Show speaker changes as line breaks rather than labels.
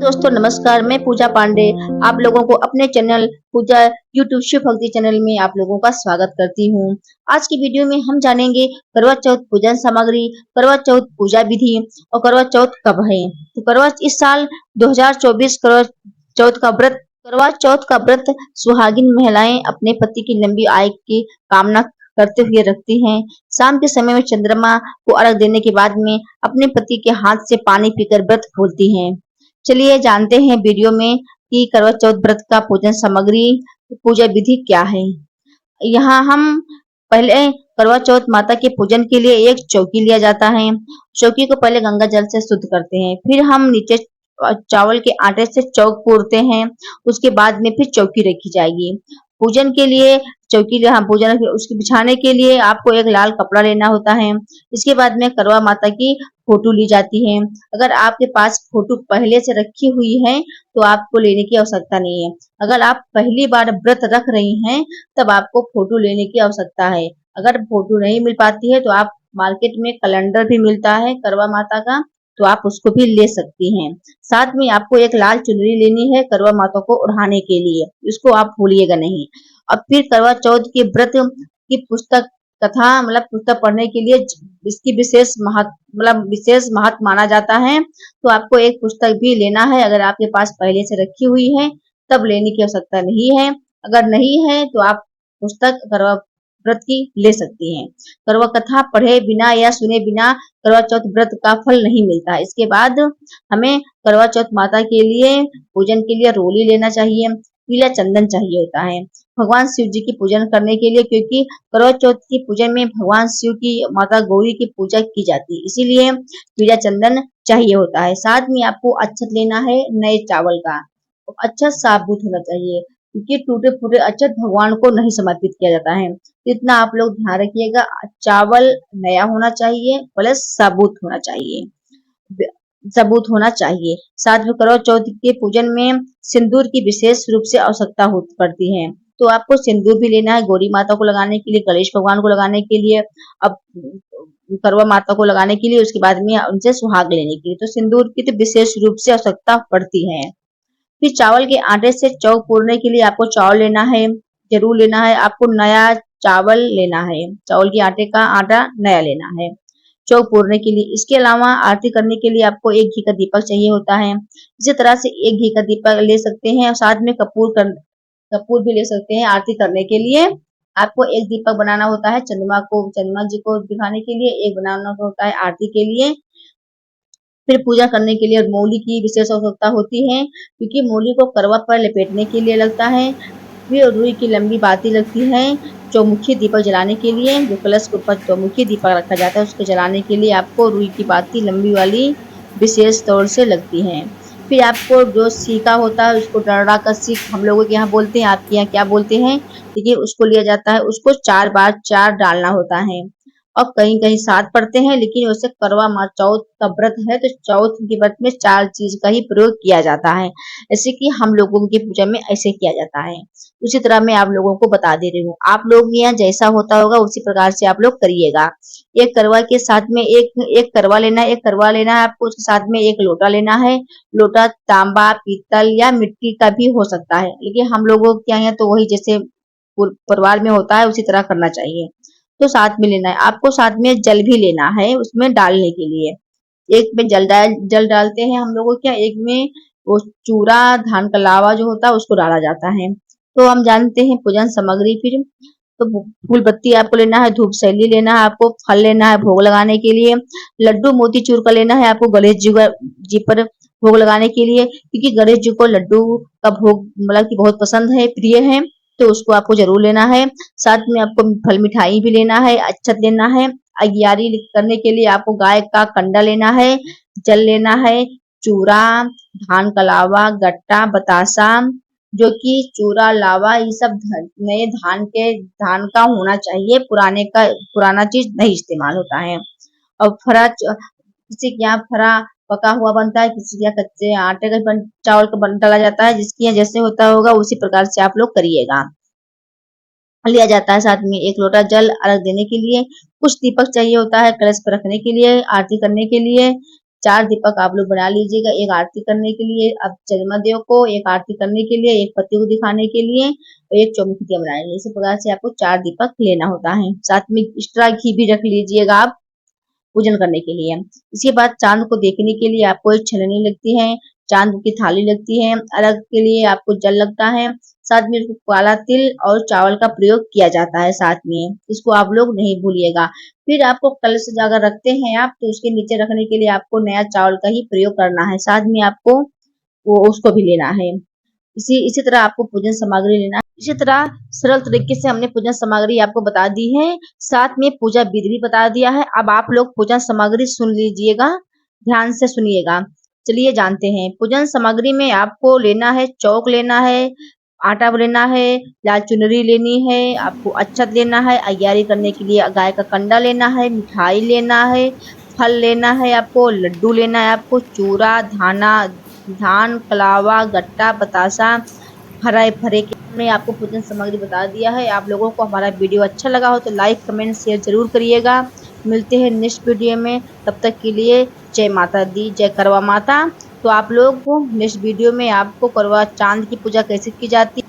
दोस्तों नमस्कार, मैं पूजा पांडे आप लोगों को अपने चैनल पूजा यूट्यूब शिव भक्ति चैनल में आप लोगों का स्वागत करती हूँ। आज की वीडियो में हम जानेंगे करवा चौथ पूजन सामग्री, करवा चौथ पूजा विधि और करवा चौथ कब है। तो करवा इस साल 2024 करवा चौथ का व्रत सुहागिन महिलाएं अपने पति की लंबी आयु की कामना करते हुए रखती हैं। शाम के समय में चंद्रमा को अर्घ देने के बाद में अपने पति के हाथ से पानी पीकर व्रत खोलती हैं। चलिए जानते हैं वीडियो में कि करवा चौथ व्रत का पूजन सामग्री पूजा विधि क्या है। यहाँ हम पहले करवा चौथ माता के पूजन के लिए एक चौकी लिया जाता है। चौकी को पहले गंगा जल से शुद्ध करते हैं, फिर हम नीचे चावल के आटे से चौक पूरते हैं। उसके बाद में फिर चौकी रखी जाएगी। पूजन के लिए पूजन उसके बिछाने के लिए आपको एक लाल कपड़ा लेना होता है। इसके बाद में करवा माता की फोटो ली जाती है। अगर आपके पास फोटो पहले से रखी हुई है तो आपको लेने की आवश्यकता नहीं है। अगर आप पहली बार व्रत रख रही हैं तब आपको फोटो लेने की आवश्यकता है। अगर फोटो नहीं मिल पाती है तो आप मार्केट में कैलेंडर भी मिलता है करवा माता का, तो आप उसको भी ले सकती हैं। साथ में आपको एक लाल चुनरी लेनी है करवा माता को ओढ़ाने के लिए, इसको आप भूलिएगा नहीं। अब फिर करवा चौथ के व्रत की पुस्तक कथा पुस्तक पढ़ने के लिए इसकी विशेष महत्व माना जाता है, तो आपको एक पुस्तक भी लेना है। अगर आपके पास पहले से रखी हुई है तब लेने की आवश्यकता नहीं है। अगर नहीं है तो आप पुस्तक करवा व्रत की ले सकती हैं। करवा कथा पढ़े बिना या सुने बिना करवा चौथ व्रत का फल नहीं मिलता। इसके बाद हमें करवा चौथ माता के लिए पूजन के लिए रोली लेना चाहिए, पीला चंदन चाहिए होता है भगवान शिव जी की पूजन करने के लिए, क्योंकि करवा चौथ की पूजन में भगवान शिव की माता गौरी की पूजा की जाती है, इसीलिए पीला चंदन चाहिए होता है। साथ में आपको अक्षत लेना है नए चावल का। अक्षत साबुत होना चाहिए, क्योंकि टूटे फूटे अक्षत भगवान को नहीं समर्पित किया जाता है। इतना आप लोग ध्यान रखिएगा। चावल नया होना चाहिए प्लस सबूत होना चाहिए। साथ में करवा चौथ के पूजन में सिंदूर की विशेष रूप से आवश्यकता पड़ती है, तो आपको सिंदूर भी लेना है गौरी माता को लगाने के लिए, गणेश भगवान को लगाने के लिए, अब करवा माता को लगाने के लिए, उसके बाद में उनसे सुहाग लेने के लिए, तो सिंदूर की तो विशेष रूप से आवश्यकता पड़ती है। फिर चावल के आटे से चौक पूरने के लिए आपको चावल लेना है, जरूर लेना है। आपको नया चावल लेना है, चावल के आटे का आटा नया लेना है चौक पूरने के लिए। इसके अलावा आरती करने के लिए आपको एक घी का दीपक चाहिए होता है। इसी तरह से एक घी का दीपक ले सकते हैं और साथ में कपूर भी ले सकते हैं। आरती करने के लिए आपको एक दीपक बनाना होता है चंद्रमा जी को दिखाने के लिए, एक बनाना होता है आरती के लिए। फिर पूजा करने के लिए मौली की विशेष आवश्यकता होती है, क्योंकि मौली को करवा पर लपेटने के लिए लगता है। फिर रुई की लंबी बाती लगती है चौमुखी दीपक जलाने के लिए। जो कलश के ऊपर चौमुखी दीपक रखा जाता है उसको जलाने के लिए आपको रुई की बाती लंबी वाली विशेष तौर से लगती है। फिर आपको जो सीका होता है उसको डरड़ा का सीख हम लोगों के यहाँ बोलते हैं, आपके यहाँ क्या बोलते हैं, देखिए उसको लिया जाता है। उसको 4 बार 4 डालना होता है और कहीं कहीं 7 पढ़ते हैं, लेकिन वैसे करवा चौथ का व्रत है तो चौथ के व्रत में 4 चीज का ही प्रयोग किया जाता है। ऐसे कि हम लोगों की पूजा में ऐसे किया जाता है, उसी तरह मैं आप लोगों को बता दे रही हूँ। आप लोग यहाँ जैसा होता होगा उसी प्रकार से आप लोग करिएगा। एक करवा के साथ में एक करवा लेना है आपको। उसके साथ में एक लोटा लेना है। लोटा तांबा, पीतल या मिट्टी का भी हो सकता है, लेकिन हम लोगों के यहाँ तो वही जैसे परिवार में होता है उसी तरह करना चाहिए। तो साथ में लेना है आपको। साथ में जल भी लेना है उसमें डालने के लिए। एक में जल डालते हैं हम लोगों क्या, एक में वो चूरा धान का लावा जो होता है उसको डाला जाता है। तो हम जानते हैं पूजन सामग्री। फिर तो फूल बत्ती आपको लेना है, धूप शैली लेना है आपको, फल लेना है भोग लगाने के लिए, लड्डू मोतीचूर का लेना है आपको गणेश जी पर भोग लगाने के लिए, क्योंकि गणेश जी को लड्डू का भोग कि बहुत पसंद है, प्रिय है, तो उसको आपको जरूर लेना है। साथ में आपको फल मिठाई भी लेना है, अक्षत लेना है। अगियारी करने के लिए आपको गाय का कंडा लेना है, जल लेना है, चूरा, धान का लावा, गट्टा, बतासा, जो कि चूरा लावा ये सब नए धान का होना चाहिए, पुराना चीज नहीं इस्तेमाल होता है। और फरा किसी के यहाँ फरा पका हुआ बनता है, किसी के यहाँ कच्चे आटे का चावल का डाला जाता है। जिसके यहाँ जैसे होता होगा उसी प्रकार से आप लोग करिएगा। लिया जाता है साथ में एक लोटा जल अर्घ देने के लिए। कुछ दीपक चाहिए होता है कलश पर रखने के लिए, आरती करने के लिए। 4 दीपक आप लोग बना लीजिएगा, एक आरती करने के लिए, अब चंद्रमा देव को एक आरती करने के लिए, एक पति को दिखाने के लिए और एक चौमुखी दिया बनाएंगे। इसी प्रकार से आपको 4 दीपक लेना होता है। साथ में एक्स्ट्रा घी भी रख लीजिएगा आप पूजन करने के लिए। इसके बाद चांद को देखने के लिए आपको एक छलनी लगती है, चांद की थाली लगती है, अर्घ के लिए आपको जल लगता है, साथ में काला तिल और चावल का प्रयोग किया जाता है साथ में, इसको आप लोग नहीं भूलिएगा। फिर आपको कलश अगर रखते हैं आप तो उसके नीचे रखने के लिए आपको नया चावल का ही प्रयोग करना है, साथ में आपको वो उसको भी लेना है। इसी तरह आपको पूजन सामग्री लेना है। इसी तरह सरल तरीके से हमने पूजन सामग्री आपको बता दी है, साथ में पूजा विधि भी बता दिया है। अब आप लोग पूजन सामग्री सुन लीजिएगा, ध्यान से सुनिएगा। चलिए जानते हैं। पूजन सामग्री में आपको लेना है चौक लेना है, आटा लेना है, लाल चुनरी लेनी है, आपको अक्षत लेना है, अग्यारी करने के लिए गाय का कंडा लेना है, मिठाई लेना है, फल लेना है, आपको लड्डू लेना है, आपको चूरा, धान, कलावा, गट्टा, बतासा, फरे के हमने आपको पूजन सामग्री बता दिया है। आप लोगों को हमारा वीडियो अच्छा लगा हो तो लाइक, कमेंट, शेयर जरूर करिएगा। मिलते हैं नेक्स्ट वीडियो में, तब तक के लिए जय माता दी, जय करवा माता। तो आप लोग नेक्स्ट वीडियो में आपको करवा चांद की पूजा कैसे की जाती है